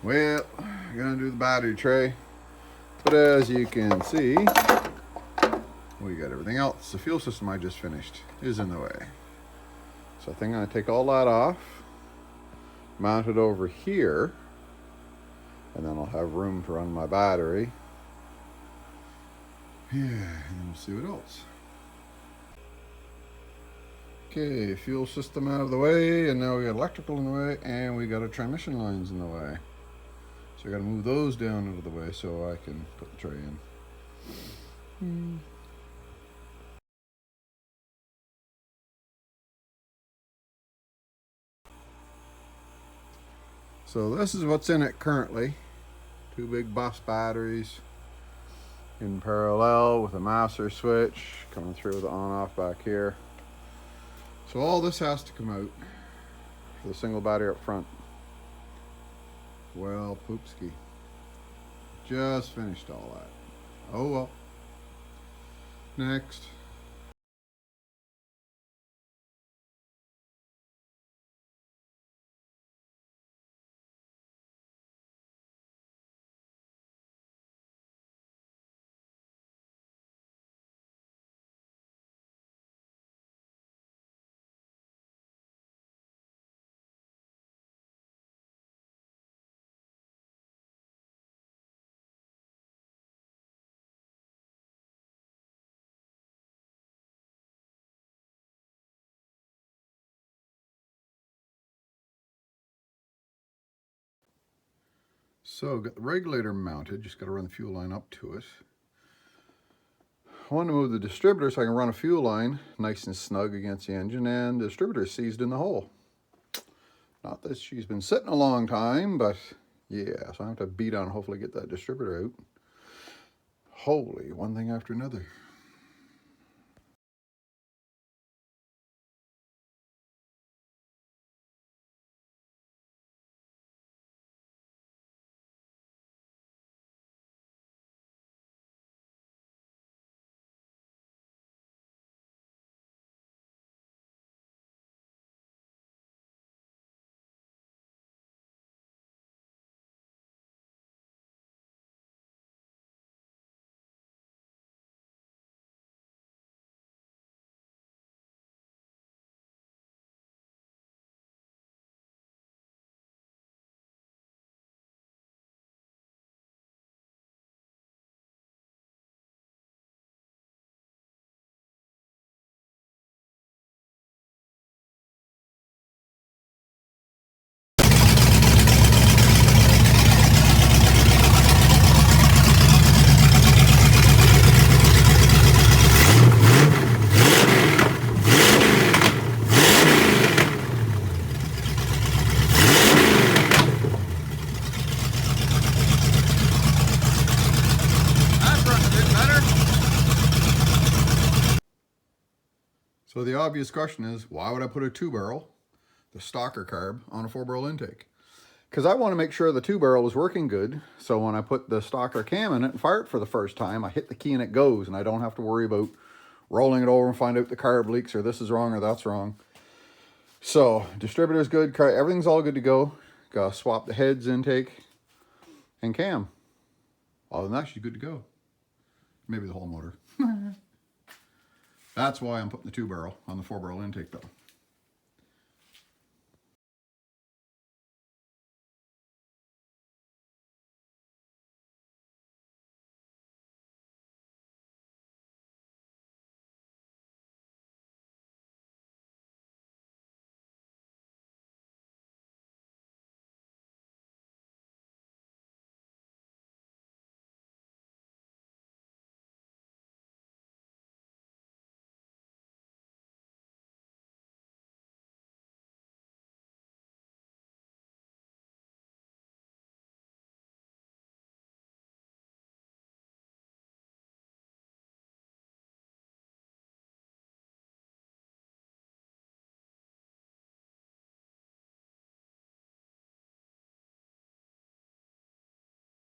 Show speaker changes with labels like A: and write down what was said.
A: Well, I'm gonna do the battery tray, but as you can see, we got everything else. The fuel system I just finished is in the way. So I think I'm gonna take all that off, mount it over here, and then I'll have room to run my battery. Yeah, and then we'll see what else. Okay, fuel system out of the way, and now we got electrical in the way, and we got our transmission lines in the way. So I gotta move those down out of the way so I can put the tray in. So this is what's in it currently. Two big bus batteries in parallel with a master switch coming through the on-off back here. So all this has to come out for the single battery up front. Well, poopski. Just finished all that. Oh well. Next. So got the regulator mounted, just got to run the fuel line up to it. I want to move the distributor so I can run a fuel line nice and snug against the engine, and the distributor is seized in the hole. Not that she's been sitting a long time, but yeah, so I have to beat on, hopefully get that distributor out. Holy, one thing after another. So the obvious question is, why would I put a 2-barrel, the Stalker carb, on a 4-barrel intake? Because I want to make sure the 2-barrel is working good, so when I put the Stalker cam in it and fire it for the first time, I hit the key and it goes, and I don't have to worry about rolling it over and find out the carb leaks or this is wrong or that's wrong. So distributor's good, everything's all good to go. Gotta swap the heads, intake, and cam. Other than that, she's good to go. Maybe the whole motor. That's why I'm putting the 2-barrel on the 4-barrel intake though.